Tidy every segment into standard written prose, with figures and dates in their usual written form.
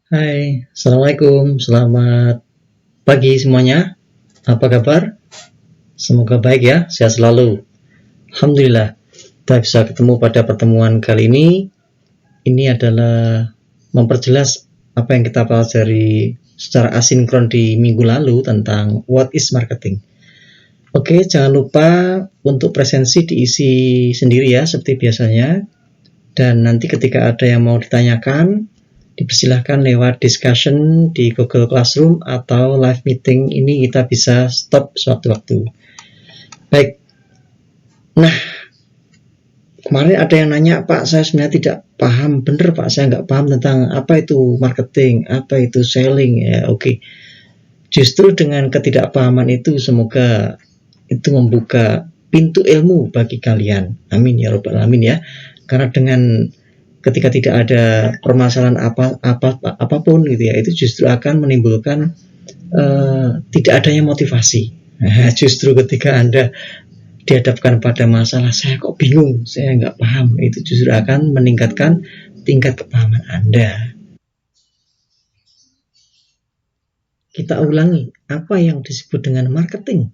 Hai, Assalamualaikum, selamat pagi semuanya. Apa kabar? Semoga baik ya, sehat selalu. Alhamdulillah, kita bisa ketemu pada pertemuan kali ini. Ini adalah memperjelas apa yang kita pelajari secara asinkron di minggu lalu tentang what is marketing. Oke, jangan lupa untuk presensi diisi sendiri ya, seperti biasanya. Dan nanti ketika ada yang mau ditanyakan, dipersilahkan lewat discussion di Google Classroom atau live meeting ini kita bisa stop sewaktu-waktu. Baik, nah kemarin ada yang nanya, Pak, saya sebenarnya tidak paham, bener Pak, saya nggak paham tentang apa itu marketing, apa itu selling. Ya, oke. Justru dengan ketidakpahaman itu semoga itu membuka pintu ilmu bagi kalian. Amin ya robbal alamin ya. Karena dengan ketika tidak ada permasalahan apapun gitu ya, itu justru akan menimbulkan tidak adanya motivasi. Nah, justru ketika Anda dihadapkan pada masalah, saya kok bingung, saya nggak paham, itu justru akan meningkatkan tingkat kepahaman Anda. Kita ulangi, apa yang disebut dengan marketing?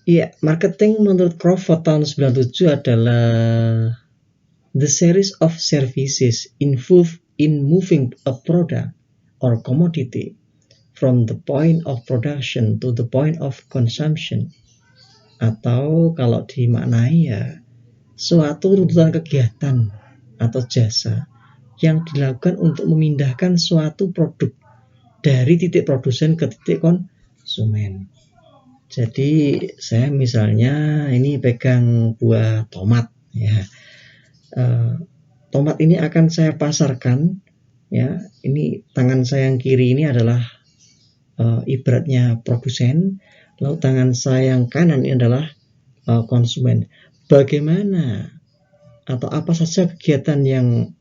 Ya, marketing menurut Crawford tahun 97 adalah the series of services involved in moving a product or commodity from the point of production to the point of consumption. Atau kalau dimaknai ya, suatu runtutan kegiatan atau jasa yang dilakukan untuk memindahkan suatu produk dari titik produsen ke titik konsumen. Jadi saya misalnya ini pegang buah tomat ya. Tomat ini akan saya pasarkan ya. Ini tangan saya yang kiri ini adalah ibaratnya produsen, lalu tangan saya yang kanan ini adalah konsumen. Bagaimana atau apa saja kegiatan yang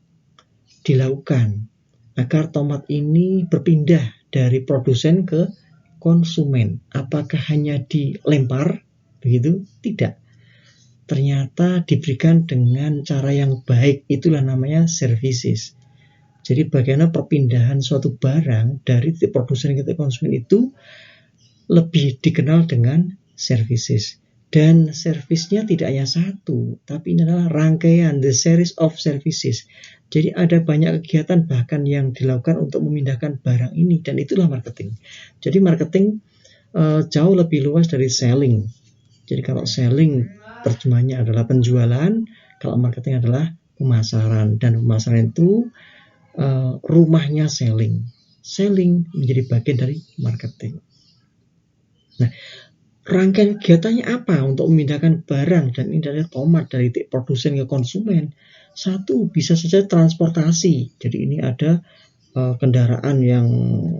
dilakukan agar tomat ini berpindah dari produsen ke konsumen? Apakah hanya dilempar begitu? Tidak. Ternyata diberikan dengan cara yang baik, itulah namanya services. Jadi bagaimana perpindahan suatu barang dari titik produsen ke titik konsumen itu lebih dikenal dengan services. Dan servisnya tidak hanya satu, tapi ini adalah rangkaian, the series of services. Jadi ada banyak kegiatan bahkan yang dilakukan untuk memindahkan barang ini, dan itulah marketing. Jadi marketing jauh lebih luas dari selling. Jadi kalau selling terjemahnya adalah penjualan, kalau marketing adalah pemasaran, dan pemasaran itu rumahnya selling. Selling menjadi bagian dari marketing. Nah, rangkaian kegiatannya apa untuk memindahkan barang, dan ini dari tomat dari titik produsen ke konsumen? Satu, bisa saja transportasi. Jadi ini ada kendaraan yang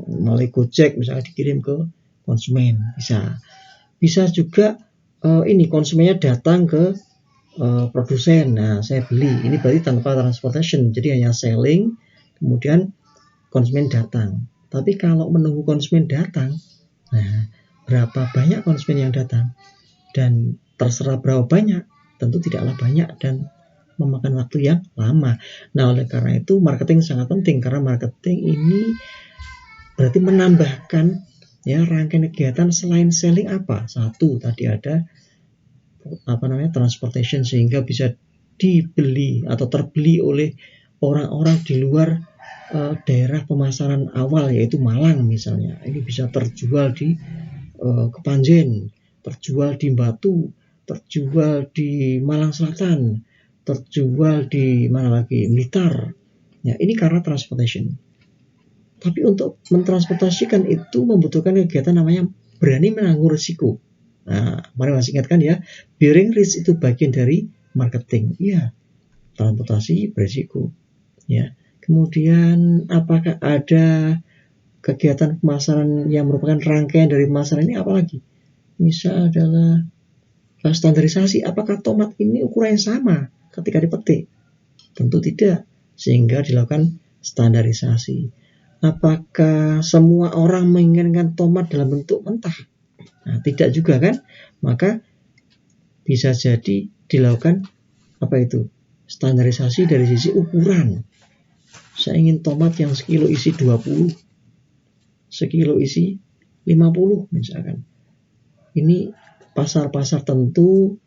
melalui Gojek misalnya dikirim ke konsumen, bisa juga ini konsumennya datang ke produsen. Nah, saya beli, ini berarti tanpa transportation, jadi hanya selling, kemudian konsumen datang. Tapi kalau menunggu konsumen datang, nah berapa banyak konsumen yang datang dan terserah berapa banyak, tentu tidaklah banyak dan memakan waktu yang lama. Nah, oleh karena itu marketing sangat penting, karena marketing ini berarti menambahkan ya rangkaian kegiatan selain selling apa? Satu, tadi ada transportation, sehingga bisa dibeli atau terbeli oleh orang-orang di luar daerah pemasaran awal, yaitu Malang misalnya. Ini bisa terjual di Kepanjen, terjual di Batu, terjual di Malang Selatan, terjual di mana lagi, Blitar. Ya, ini karena transportation. Tapi untuk mentransportasikan itu membutuhkan kegiatan namanya berani menanggung risiko. Nah, mari masih ingatkan ya, bearing risk itu bagian dari marketing. Ya, transportasi berisiko. Ya. Kemudian apakah ada kegiatan pemasaran yang merupakan rangkaian dari pemasaran ini, apalagi? Misal adalah standarisasi. Apakah tomat ini ukurannya sama ketika dipetik? Tentu tidak, sehingga dilakukan standarisasi. Apakah semua orang menginginkan tomat dalam bentuk mentah? Nah, tidak juga kan? Maka bisa jadi dilakukan standarisasi dari sisi ukuran. Saya ingin tomat yang sekilo isi 20, sekilo isi 50 misalkan. Ini pasar-pasar tertentu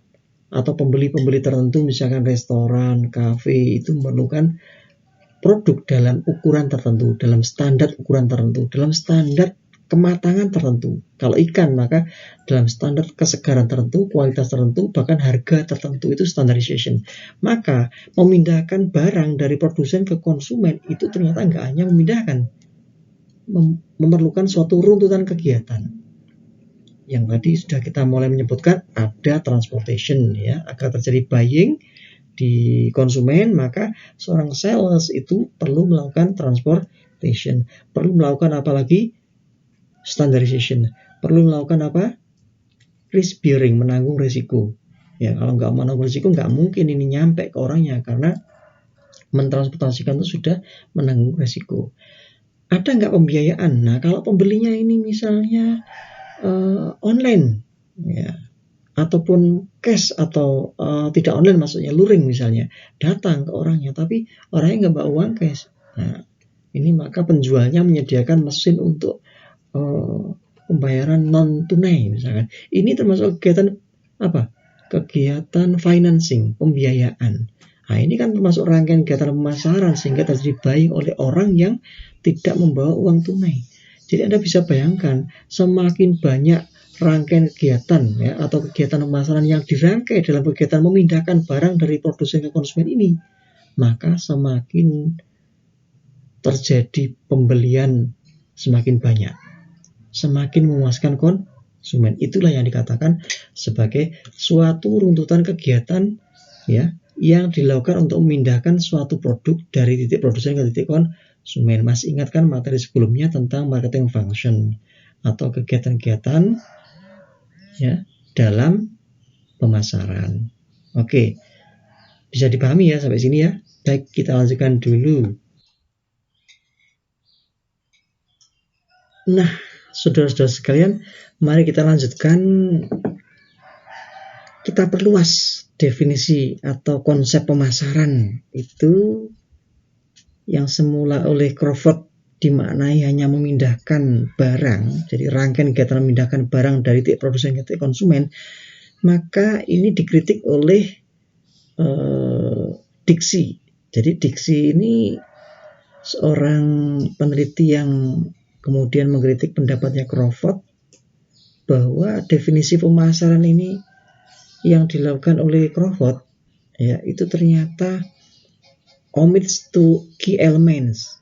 atau pembeli-pembeli tertentu, misalkan restoran, kafe, itu memerlukan produk dalam ukuran tertentu, dalam standar ukuran tertentu, dalam standar kematangan tertentu. Kalau ikan, maka dalam standar kesegaran tertentu, kualitas tertentu, bahkan harga tertentu, itu standardization. Maka memindahkan barang dari produsen ke konsumen itu ternyata nggak hanya memindahkan, memerlukan suatu runtutan kegiatan. Yang tadi sudah kita mulai menyebutkan, ada transportation, ya, agar terjadi buying di konsumen, maka seorang sales itu perlu melakukan transportation, perlu melakukan apa lagi? Standardization, perlu melakukan apa? Risk bearing, menanggung risiko. Ya, kalau nggak menanggung risiko, nggak mungkin ini nyampe ke orangnya, karena mentransportasikan itu sudah menanggung risiko. Ada nggak pembiayaan? Nah, kalau pembelinya ini misalnya online, ya, ataupun cash atau tidak online, maksudnya luring misalnya, datang ke orangnya, tapi orangnya nggak bawa uang cash. Nah, ini maka penjualnya menyediakan mesin untuk pembayaran non tunai misalkan. Ini termasuk kegiatan apa? Kegiatan financing, pembiayaan. Nah, ini kan termasuk rangkaian kegiatan pemasaran sehingga terjadi buying oleh orang yang tidak membawa uang tunai. Jadi Anda bisa bayangkan, semakin banyak rangkaian kegiatan, ya, atau kegiatan pemasaran yang dirangkai dalam kegiatan memindahkan barang dari produsen ke konsumen ini, maka semakin terjadi pembelian semakin banyak, semakin memuaskan konsumen. Itulah yang dikatakan sebagai suatu runtutan kegiatan, ya, yang dilakukan untuk memindahkan suatu produk dari titik produsen ke titik konsumen. Masih ingatkan materi sebelumnya tentang marketing function atau kegiatan-kegiatan, ya, dalam pemasaran. Oke, bisa dipahami ya sampai sini ya. Baik, kita lanjutkan dulu. Nah, saudara-saudara sekalian, mari kita lanjutkan. Kita perluas definisi atau konsep pemasaran itu yang semula oleh Crawford dimaknai hanya memindahkan barang, jadi rangkaian kegiatan memindahkan barang dari titik produsen ke titik konsumen, maka ini dikritik oleh Dixie. Jadi Dixie ini seorang peneliti yang kemudian mengkritik pendapatnya Crawford bahwa definisi pemasaran ini yang dilakukan oleh Crawford, ya, itu ternyata omits to key elements.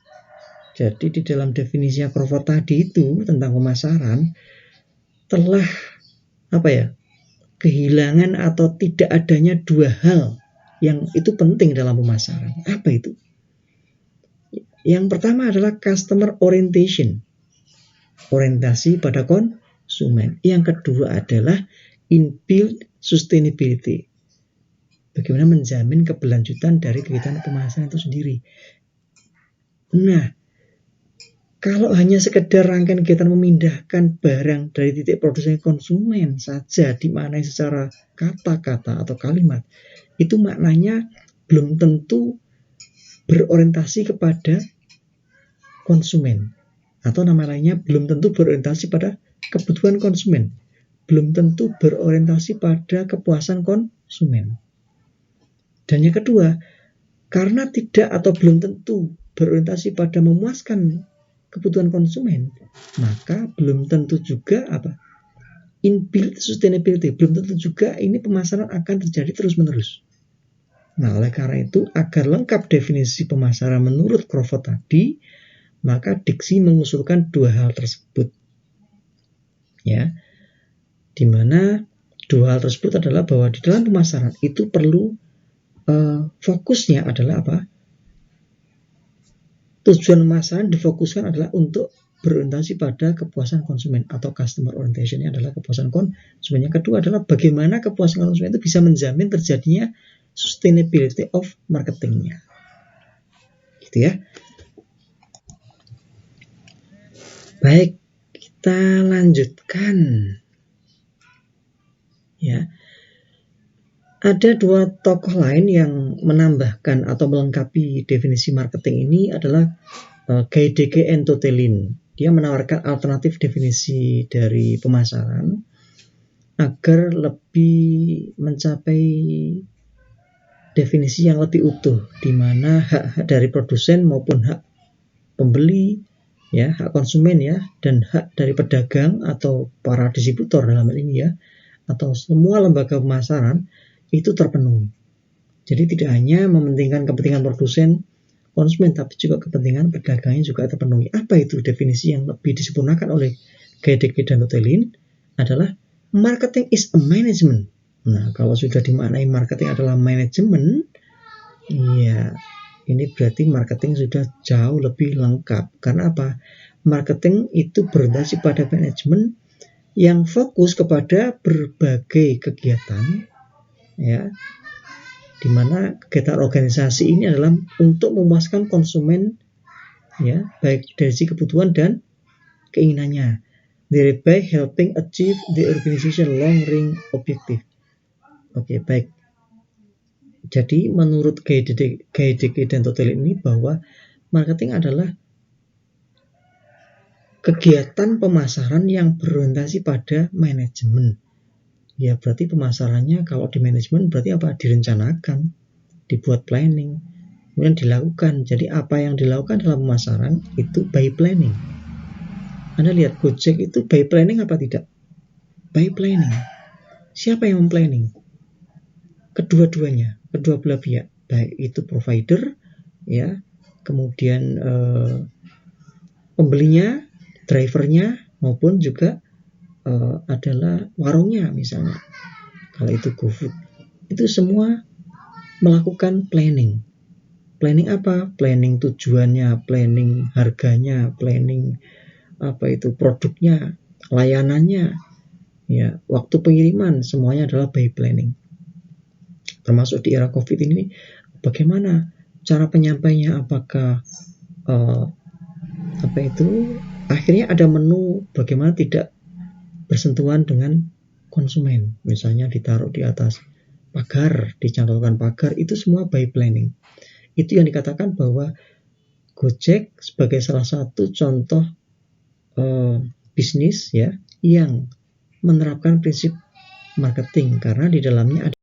Jadi di dalam definisinya Crawford tadi itu tentang pemasaran telah kehilangan atau tidak adanya dua hal yang itu penting dalam pemasaran. Apa itu? Yang pertama adalah customer orientation, orientasi pada konsumen. Yang kedua adalah inbuilt sustainability, bagaimana menjamin keberlanjutan dari kegiatan pemasaran itu sendiri. Nah, kalau hanya sekedar rangkaian kegiatan memindahkan barang dari titik produsen ke konsumen saja dimaknai secara kata-kata atau kalimat, itu maknanya belum tentu berorientasi kepada konsumen, atau nama lainnya belum tentu berorientasi pada kebutuhan konsumen, belum tentu berorientasi pada kepuasan konsumen. Dan yang kedua, karena tidak atau belum tentu berorientasi pada memuaskan kebutuhan konsumen, maka belum tentu juga inbuilt sustainability, belum tentu juga ini pemasaran akan terjadi terus-menerus. Nah, oleh karena itu, agar lengkap definisi pemasaran menurut Crawford tadi, maka Dixie mengusulkan dua hal tersebut, ya, di mana dua hal tersebut adalah bahwa di dalam pemasaran itu perlu fokusnya adalah apa? Tujuan pemasaran difokuskan adalah untuk berorientasi pada kepuasan konsumen atau customer orientation, adalah kepuasan konsumen. Yang kedua adalah bagaimana kepuasan konsumen itu bisa menjamin terjadinya sustainability of marketingnya, gitu ya. Baik, kita lanjutkan. Ya, ada dua tokoh lain yang menambahkan atau melengkapi definisi marketing ini adalah Gaedeke and Totelin. Dia menawarkan alternatif definisi dari pemasaran agar lebih mencapai definisi yang lebih utuh, di mana hak-hak dari produsen maupun hak pembeli, ya, hak konsumen ya, dan hak dari pedagang atau para distributor dalam hal ini ya, atau semua lembaga pemasaran itu terpenuhi. Jadi tidak hanya mementingkan kepentingan produsen, konsumen, tapi juga kepentingan pedagangnya juga terpenuhi. Apa itu definisi yang lebih disempurnakan oleh Gaedeke dan Totelin adalah marketing is a management. Nah, kalau sudah dimaknai marketing adalah manajemen, ya ini berarti marketing sudah jauh lebih lengkap. Karena apa? Marketing itu berorientasi pada manajemen yang fokus kepada berbagai kegiatan, ya, di mana kegiatan organisasi ini adalah untuk memuaskan konsumen, ya, baik dari sisi kebutuhan dan keinginannya, thereby helping achieve the organization long-range objective. Oke, baik. Jadi menurut Gaedeke dan Totelin ini bahwa marketing adalah kegiatan pemasaran yang berorientasi pada manajemen. Ya berarti pemasarannya kalau di manajemen berarti apa? Direncanakan, dibuat planning, kemudian dilakukan. Jadi apa yang dilakukan dalam pemasaran itu by planning. Anda lihat Gojek itu by planning apa tidak? By planning. Siapa yang memplanning? Kedua-duanya, kedua belah pihak, baik itu provider, ya, kemudian pembelinya, drivernya, maupun juga adalah warungnya misalnya. Kalau itu GoFood, itu semua melakukan planning. Planning apa? Planning tujuannya, planning harganya, planning apa itu produknya, layanannya, ya, waktu pengiriman, semuanya adalah by planning. Termasuk di era COVID ini, bagaimana cara penyampaiannya? Apakah apa itu akhirnya ada menu bagaimana tidak bersentuhan dengan konsumen, misalnya ditaruh di atas pagar, dicantolkan pagar, itu semua by planning. Itu yang dikatakan bahwa Gojek sebagai salah satu contoh bisnis ya yang menerapkan prinsip marketing, karena di dalamnya ada